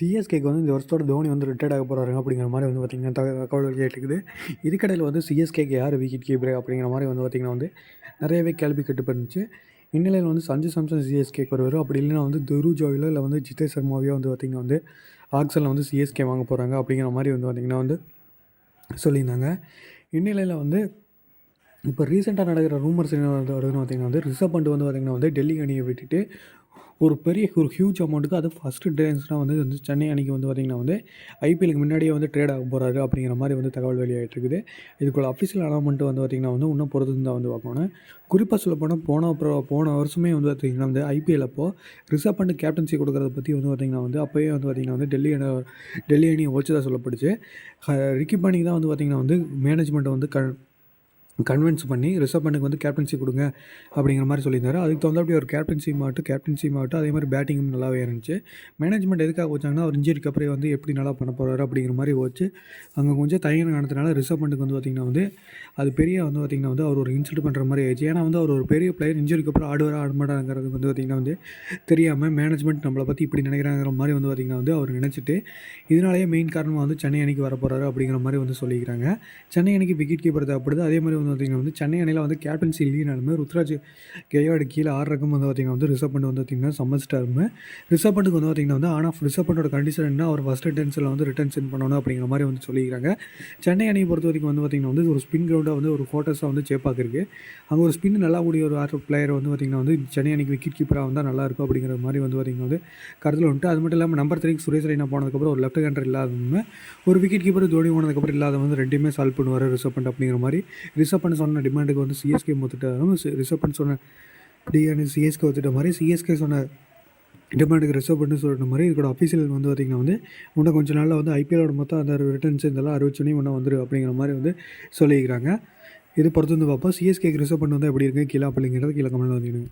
சிஎஸ்கேக்கு வந்து இந்த வருஷத்தோட தோனி வந்து ரிட்டையர்ட் ஆக போகிறாருங்க அப்படிங்கிற மாதிரி வந்து பார்த்திங்கன்னா தகவல் கேட்டுக்குது. இதுக்கடையில் வந்து சிஎஸ்கேக்கு யார் விக்கெட் கீப்பர் அப்படிங்கிற மாதிரி வந்து பார்த்திங்கன்னா வந்து நிறையவே கேள்வி கேட்டுப்பட்டுருந்துச்சு. இந்நிலையில் வந்து சஞ்சு சாம்சன் சிஎஸ்கேக்கு வருவார். அப்படி இல்லைன்னா வந்து துரு ஜோயிலோ இல்லை வந்து ஜிதேஷ் சர்மாவையோ வந்து பார்த்திங்கன்னா வந்து ஆக்ஷனில் வந்து சிஎஸ்கே வாங்க போகிறாங்க அப்படிங்கிற மாதிரி வந்து பார்த்திங்கன்னா வந்து சொல்லியிருந்தாங்க. இந்நிலையில் வந்து இப்போ ரீசெண்டாக நடக்கிற ரூமர்ஸ் என்ன வருதுன்னு பார்த்திங்கன்னா வந்து ரிஷப் பண்ட் வந்து பார்த்திங்கன்னா வந்து டெல்லி அணியை விட்டுட்டு ஒரு ஹியூஜ் அமௌண்ட்டுக்கு அது ஃபஸ்ட்டு ட்ரேன்ஸ்னால் வந்து சென்னை அணிக்கு வந்து பார்த்திங்கன்னா வந்து ஐபிஎலுக்கு முன்னாடியே வந்து ட்ரேட் ஆக போகிறாரு அப்படிங்கிற மாதிரி வந்து தகவல் வெளியாகிட்டு இருக்குது. இதுக்குள்ள அஃபிஷியல் அனௌன்மெண்ட் வந்து பார்த்திங்கன்னா வந்து இன்னும் பொறுத்து தான் வந்து பார்க்கணும். குறிப்பாக சொல்ல போன வருஷமே வந்து பார்த்திங்கன்னா வந்து ஐபிஎல் அப்போது ரிஷப் பண்ட் கேப்டன்சி கொடுக்குறத பற்றி வந்து பார்த்திங்கன்னா வந்து அப்போயே வந்து பார்த்திங்கன்னா வந்து டெல்லி அணியை வச்சுதான் சொல்லப்படுச்சு. ரிக்கி பாண்டிங் தான் வந்து பார்த்திங்கன்னா வந்து மேனேஜ்மெண்ட்டை வந்து கன்வின்ஸ் பண்ணி ரிஷப் பண்ட்டுக்கு வந்து கேப்டன்சி கொடுங்க அப்படிங்கிற மாதிரி சொல்லியிருந்தாரு. அதுக்கு தகுந்தாப்படி ஒரு கேப்டன்சி மாவட்டும் அதே மாதிரி பேட்டிங்கும் நல்லாவே இருந்துச்சு. மேனேஜ்மெண்ட் எதுக்காக வச்சாங்கன்னா அவர் இன்ஜுரிக்கு அப்புறம் வந்து எப்படி நல்லா பண்ண போகிறாரு அப்படிங்கிற மாதிரி வச்சு அங்கே கொஞ்சம் தயங்கின காரணத்தினால ரிஷப் பண்ட்டுக்கு வந்து பார்த்திங்கன்னா வந்து அது பெரிய வந்து பார்த்திங்கன்னா வந்து அவர் ஒரு இன்சல்ட் பண்ணுற மாதிரி ஆயிடுச்சு. ஏன்னா வந்து அவர் ஒரு பெரிய பிளேயர் இன்ஜுரிக்கு அப்புறம் ஆட மாட்டாங்கிறது வந்து பார்த்திங்கன்னா வந்து தெரியாமல் மேனேஜ்மெண்ட் நம்மளை பற்றி இப்படி நினைக்கிறாங்கிற மாதிரி வந்து பார்த்திங்கன்னா வந்து அவர் நினச்சிட்டு இதனாலேயே மெயின் காரணமாக வந்து சென்னை அணிக்கு வர போகிறாரு அப்படிங்கிற மாதிரி வந்து சொல்லிக்கிறாங்க. சென்னை அணிக்கு விக்கெட் கீப்பர் தேவைப்படுது. அதே மாதிரி வந்து பார்த்திங்கன்னா வந்து சென்னை அணியில் வந்து கேப்டன்சி இல்லைனாலுமே ருத்ராஜ் கேவாடு கீழே ஆடுறக்கும் வந்து பார்த்திங்கன்னா வந்து ரிஷப் பண்ட் வந்து பார்த்திங்கன்னா சம்மஸ்டாருமே ரிஷப் பண்ட்டுக்கு வந்து பார்த்திங்கன்னா வந்து ஆனால் ரிஷப் பண்டோட கண்டிஷன் என்ன அவர் ஃபஸ்ட் டென்ஸில் வந்து ரிட்டர்ன்ஸ் பண்ணணும் அப்படிங்கிற மாதிரி வந்து சொல்லிக்கிறாங்க. சென்னை அணியை பொறுத்த வரைக்கும் வந்து பார்த்திங்கன்னா வந்து ஒரு ஸ்பின் கிரவுண்டாக வந்து ஒரு கோட்டர்ஸாக வந்து சேப்பாக்கு இருக்குது. அங்கே ஒரு ஸ்பின் நல்லா கூடிய ஒரு பிளேயர் வந்து பார்த்திங்கன்னா வந்து சென்னை அணிக்கு விக்கெட் கீப்பராக வந்தால் நல்லாயிருக்கும் அப்படிங்கிற மாதிரி வந்து பார்த்திங்கன்னா வந்து கருத்தில் வந்துட்டு. அது மட்டும் இல்லாமல் நம்பர் 3 சுரேஷ் ரெய்னா போனதுக்கப்புறம் ஒரு லெஃப்ட் ஹேண்டர் இல்லாதவங்க ஒரு விக்கெட் கீப்பர் தோனி போனதுக்கப்புறம் இல்லாத வந்து ரெண்டுமே சால்வ் பண்ணுவார் ரிஷப் பண்ட் அப்படிங்கிற மாதிரி ரிஷப் பண்ட் சொன்ன டிமாண்டுக்கு வந்து சிஎஸ்கே ஒத்துட்டாலும் ரிஷப் பண்ட் சொன்ன சிஎஸ்கே ஒத்துட்ட மாதிரி சிஎஸ்கே சொன்ன டிமாண்டுக்கு ரிஷப் பண்ட் சொல்கிற மாதிரி இதோட அஃபீஷியல் வந்து பார்த்திங்கன்னா வந்து இன்னும் கொஞ்சம் நாளில் வந்து ஐபிஎலோட மொத்தம் அந்த ரிட்டர்ன்ஸ் இதெல்லாம் அறிவிச்சோன்னே இன்னும் வந்துடும் அப்படிங்கிற மாதிரி வந்து சொல்லிக்கிறாங்க. இது பொறுத்து வந்து பார்ப்போம். சிஎஸ்கேக்கு ரிஷப் பண்ட் வந்து எப்படி இருக்குது கீழே அப்படிங்கிறது கீழே கமெண்ட் வந்துடுங்க.